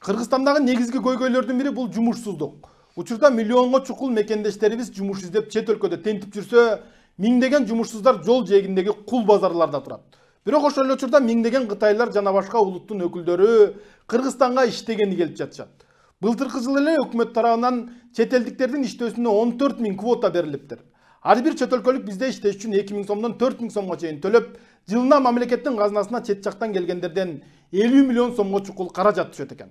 Кыргызстандагы негизги көйгөйлөрдүн бири бул жумушсуздук. Учурда миллионго чукул мекендештерибиз жумуш издеп чет өлкөдө тентип жүрсө, миңдеген жумушсуздар жол жээгиндеги кул базарларда турат. Бирок ошол эле учурда миңдеген кытайлар жана башка улуттун өкүлдөрү Кыргызстанга иштегени келип жатышат. Былтыркы жылы эле өкмөт тарабынан чет элдиктердин иштөөсүнө 14 000 квота берилиптир. Ар бир чет өлкөлүк бизде иштеш үчүн 2 000 сомдон 4 000 сомго чейин төлөп, жылына мамлекеттин казынасына чет жактан келгендерден 50 миллион сомго чукул каражат түшөт экен.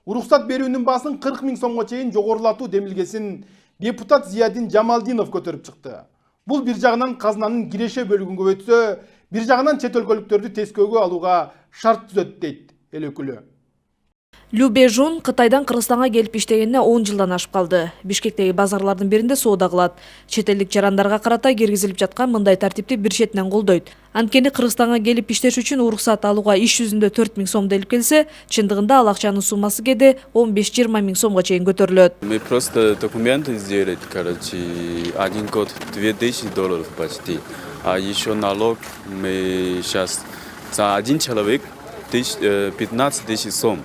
Уруксат берүүнүн баасын 40 000 сомго чейин жогорулатуу демилгесин депутат Зиядин Жамалдинов көтөрүп чыкты. Бул бир жагынан казынанын киреше бөлүгүн көбөйтсө, бир жагынан чет өлкөлүктөрдү тескөөгө алууга шарт түзөт дейт эл өкүлү. Лю Бежун Кытайдан Кыргызстанга келип иштегенине 10 жылдан ашып калды. Бишкектеги базарлардын биринде соода кылат. Чет элдик жарандарга карата киргизилип жаткан мындай тартипти бир четинен колдойт. Анткени Кыргызстанга келип иштеш үчүн уруксат алууга иш жүзүндө 4 000 сом делип келсе, чындыгында ал акчанын суммасы кээде 15-20 000 сомго чейин көтөрүлөт. Мы просто документы сделали, короче, 1 год $2000 почти. А еще налог мы сейчас за один человек 15 000 сом.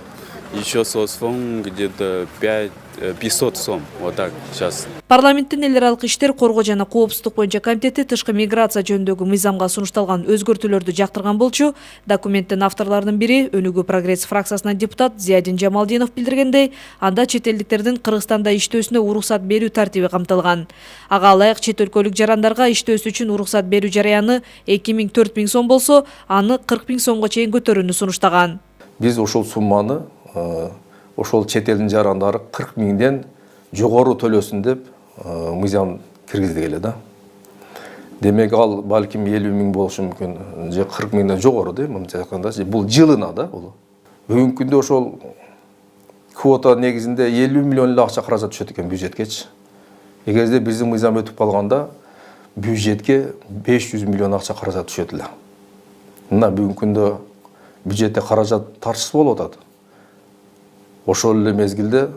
Еще соцфон где-то 500 сом. Вот так сейчас. Парламенттин эл аралык иштер, коргоо жана коопсуздук боюнча комитети тышкы миграция жөнүндөгү мыйзамга сунушталган өзгөртүүлөрдү жактырган болчу. Документтин авторлорунун бири Өнүгүү прогресс фракциясынан депутат Зиядин Жамалдинов билдиргендей, анда чет элдиктердин Кыргызстанда иштөөсүнө уруксат берүү тартиби камтылган. Ага ылайык чет өлкөлүк жарандарга иштөөсү үчүн уруксат берүү жараяны 2 000 – 4 000 сом болсо, аны 40 000 сомго чейин көтөрүүнү сунуштаган. Биз ошол сумманы ошол чет элдин жарандары 40 000ден жогору төлөсүн деп мыйзам киргиздик эле да. Демек ал балким 50 000 болушу мүмкүн, же 40 000ден жогору да, мынча айтканда, бул жылына да бул. Бүгүнкү күндө ошол квота негизинде 50 миллион эле акча каражат түшөт экен бюджетке. Эгерде биздин мыйзам өтүп калганда бюджетке 500 миллион акча каражат түшөт эле. Мына бүгүнкү күндө бюджетте каражат тарчыс болуп атат. Ошол эле мезгилде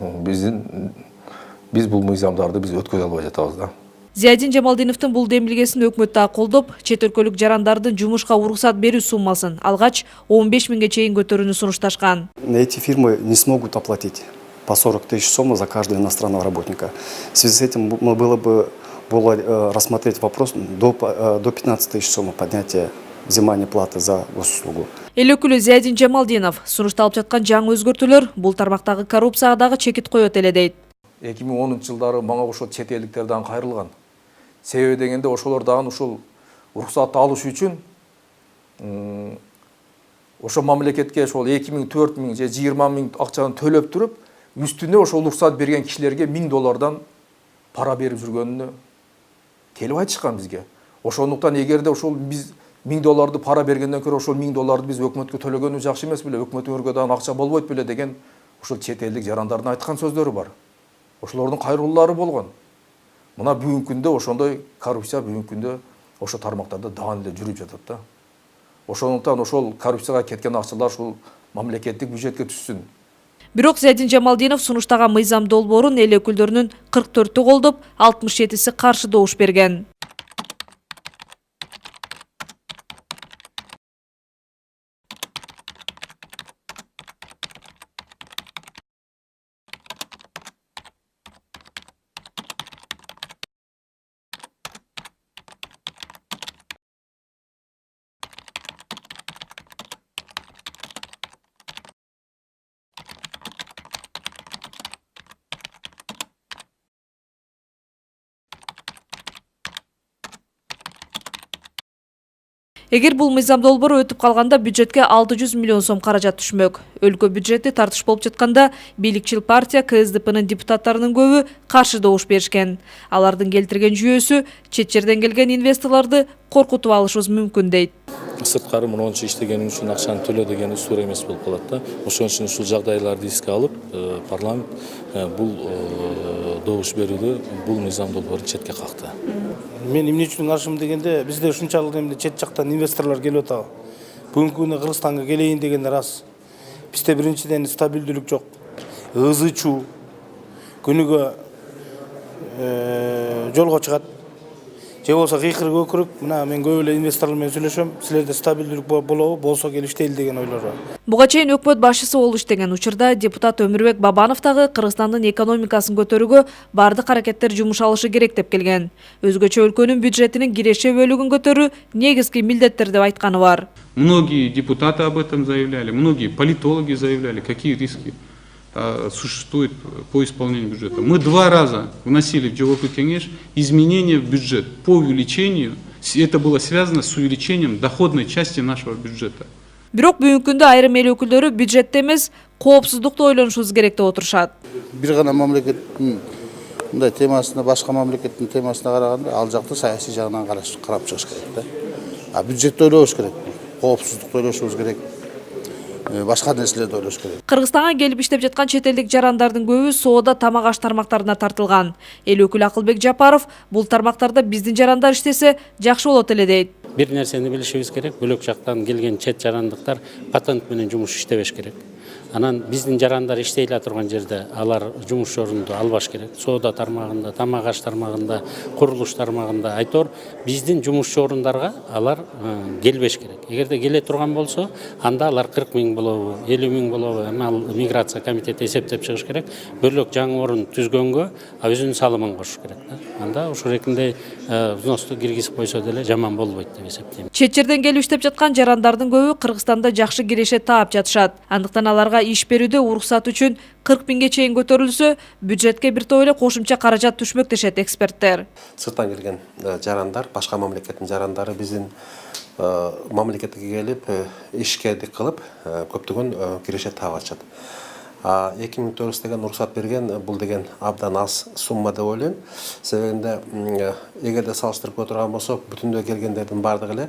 биз бул мыйзамдарды өткөзө албай жатабыз да. Зиядин Жамалдиновдун бул демилгесин өкмөт да колдоп, чет өлкөлүк жарандардын жумушка уруксат берүү суммасын алгач 15 000ге чейин көтөрүүнү сунушташкан. Эти фирмы не смогут оплатить по 40 000 сом за каждого иностранного работника. В связи с этим было бы рассмотреть вопрос до 15 000 сом поднятия взимания платы за госуслугу. Эл өкүлү Зиядин Жамалдинов сунушталып жаткан жаңы өзгөртүүлөр бул тармактагы коррупцияга дагы чекит коет эле дейт. 2010 жылдары мага ошол чет элдиктерден кайрылган. Себеби дегенде ошолор дагы ошол уруксатты алыш үчүн ошол мамлекетке ошол 2 000, 4 000 же 20 000 акчаны төлөп туруп, үстүнө ошол уруксат берген кишилерге $1000 пара берип жүргөнүнө келип айтышкан бизге. Ошондуктан эгерде ошол биз $1000 пара бергенден көрө ошол $1000 биз өкмөткө төлөгөнү жакшы эмес беле, өкмөтүңөргө дагы акча болбойт беле деген ошол чет элдик жарандардын айткан сөздөрү бар. Ошолордун кайрылуулары болгон. Мына бүгүнкү күндө ошондой коррупция бүгүнкү күндө ошол тармактарда дагы эле жүрүп жатат да. Ошондуктан ошол коррупцияга кеткен акчалар ушул мамлекеттик бюджетке түшсүн. Бирок Зиядин Жамалдинов сунуштаган мыйзам долбоорун эл өкүлдөрүнүн 44-ү колдоп, 67-си каршы добуш берген. Эгер бул мыйзам долбоору өтүп калганда бюджетке 600 миллион сом каражат түшмөк. Өлкө бюджети тартыш болуп жатканда бийликчил партия КСДПнын депутаттарынын көбү каршы добуш беришкен. Алардын келтирген жүйөсү чет жерден келген инвесторлорду коркутуп алышыбыз мүмкүн дейт. Сырткары монча иштегени үчүн акчаны төлө деген устура эмес болуп калат да. Ошон үчүн ушул жагдайларды эске алып, парламент бул добуш берүүдө бул мыйзам долбоорун четке какты. Мен эмне үчүн каршымын дегенде, бизде ушунчалык эмне чет жактан инвесторлор келип атабы. Бүгүнкү күндө Кыргызстанга келейин дегенде рас. Бизде биринчиден стабилдүүлүк жок. Ызы чуу күнүгө жолго чыгат. же болбосо кыйкыр көкүрөк, мына мен көп эле инвесторлор менен сүйлөшөм, силерде стабилдүүлүк болобу, болсо келип иштейли деген ойлор бар. Буга чейин өкмөт башчысы болуп иштеген учурда депутат Өмүрбек Бабанов дагы Кыргызстандын экономикасын көтөрүүгө бардык аракеттер жумуш алышы керек деп келген. Өзгөчө өлкөнүн бюджетинин киреше бөлүгүн көтөрүү негизги милдеттер деп айтканы бар. Многие депутаты об этом заявляли, многие политологи заявляли, какие риски существуют по исполнению бюджета. Мы 2 раза вносили в ЖВП Кеңеш изменения в бюджет по увеличению, это было связано с увеличением доходной части нашего бюджета. Бирок бүгүнкү күндө айрым эл өкүлдөрү бюджетте эмес, коопсуздукту ойлонушубуз керек деп отурушат. Бир гана мамлекеттин мындай темасына, башка мамлекеттин темасына караганда, ал жакта саясий жагынан карап чыгыш керек да. А бюджетти ойлобуш керек, коопсуздукту ойлошубуз керек. Башка нерселерди ойлош керек. Кыргызстанга келип иштеп жаткан чет элдик жарандардын көбү соода, тамак аш тармактарына тартылган. Эл өкүлү Акылбек Жапаров бул тармактарда биздин жарандар иштесе жакшы болот эле дейт. Бир нерсени билишибиз керек, бөлөк жактан келген чет жарандыктар патент менен жумуш иштебеш керек. Анан биздин жарандар иштей эле турган жерде алар жумуш орунду албаш керек. Соода тармагында, тамак аш тармагында, курулуш тармагында айтор биздин жумушчу орундарга алар келбеш керек. Эгерде келе турган болсо, анда алар 40 000 болобу, 50 000 болобу, ал миграция комитети эсептеп чыгыш керек. Бөлөк жаңы орун түзгөнгө өзүнүн салымын кошуш керек да. Анда ушул эркинде взносту киргизип койсо деле жаман болбойт деп эсептейм. Чет жерден келип иштеп жаткан жарандардын көбү Кыргызстанда жакшы киреше таап жатышат. Андыктан аларга иш берүүдө уруксат үчүн 40 000 чейин көтөрүлсө, бюджетке бир топ эле кошумча каражат түшмөк дешет эксперттер. Сырттан келген жарандар, башка мамлекеттин жарандары биздин мамлекетке келип, ишкердик кылып, көптөгөн киреше таап атышат. 2004 деген уруксат берген, бул деген абдан аз сумма деп ойлойм. Себебинде эгерде салыштырып отурган болсок, бүтүндөй келгендердин бардыгы эле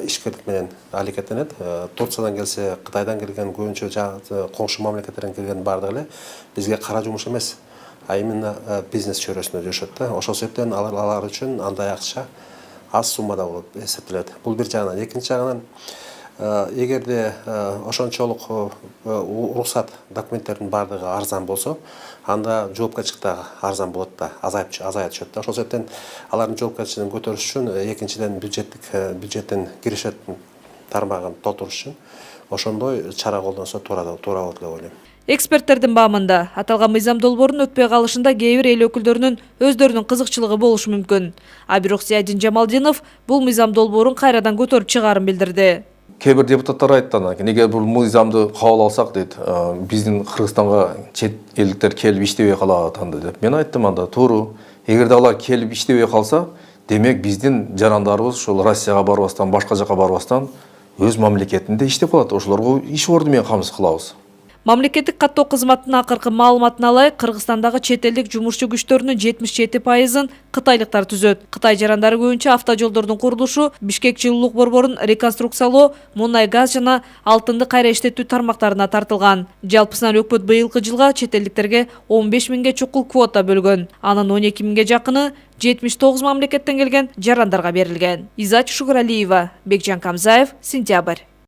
ишкерлик менен аракеттенет. Турциядан келсе, Кытайдан келген, көбүнчө коңшу мамлекеттерден келген бардыгы эле бизге кара жумуш эмес, а именно бизнес чөйрөсүндө жашашат да. Ошол себептен алар үчүн андай акча аз суммада болуп эсептелет. Бул бир жагынан. Экинчи жагынан, эгерде ошончолук уруксат документтердин бардыгы арзан болсо, анда жоопкерчилик дагы арзан болот да, азая түшөт да. Ошол себептен алардын жоопкерчилигин көтөрүш үчүн, экинчиден бюджеттен киреше тармагын толтуруш үчүн ошондой чара колдонсо туура болот деп ойлойм. Эксперттердин баамында аталган мыйзам долбоорунун өтпөй калышында кээ бир эл өкүлдөрүнүн өздөрүнүн кызыкчылыгы болушу мүмкүн. А бирок Зиядин Жамалдинов бул мыйзам долбоорун кайрадан көтөрүп чыгаарын билдирди. Кээ бир депутаттар айтты, неге бул мыйзамды кабыл алсак дейт, биздин Кыргызстанга чет элдиктер келип иштебей калат анда деп. Мен айттым, анда туура. Эгерде алар келип иштебей калса, демек биздин жарандарыбыз ошол Россияга барбастан, башка жака барбастан өз мамлекетинде иштеп калат. Ошолорго иш орду менен камсыз кылабыз. Мамлекеттик каттоо кызматынын акыркы маалыматына ылайык, Кыргызстандагы чет элдик жумушчу күчтөрүнүн 77%-ын кытайлыктар түзөт. Кытай жарандары көбүнчө автожолдордун курулушу, Бишкек жылуулук борборун реконструкциялоо, мунай газ жана алтынды кайра иштетүү тармактарына тартылган. Жалпысынан өкмөт быйылкы жылга чет элдиктерге 15 000 чукул квота бөлгөн. Анын 12 000 жакыны 79 мамлекеттен келген жарандарга берилген. Изач Шугуралиева, Бекжан Камзаев, Сентябрь.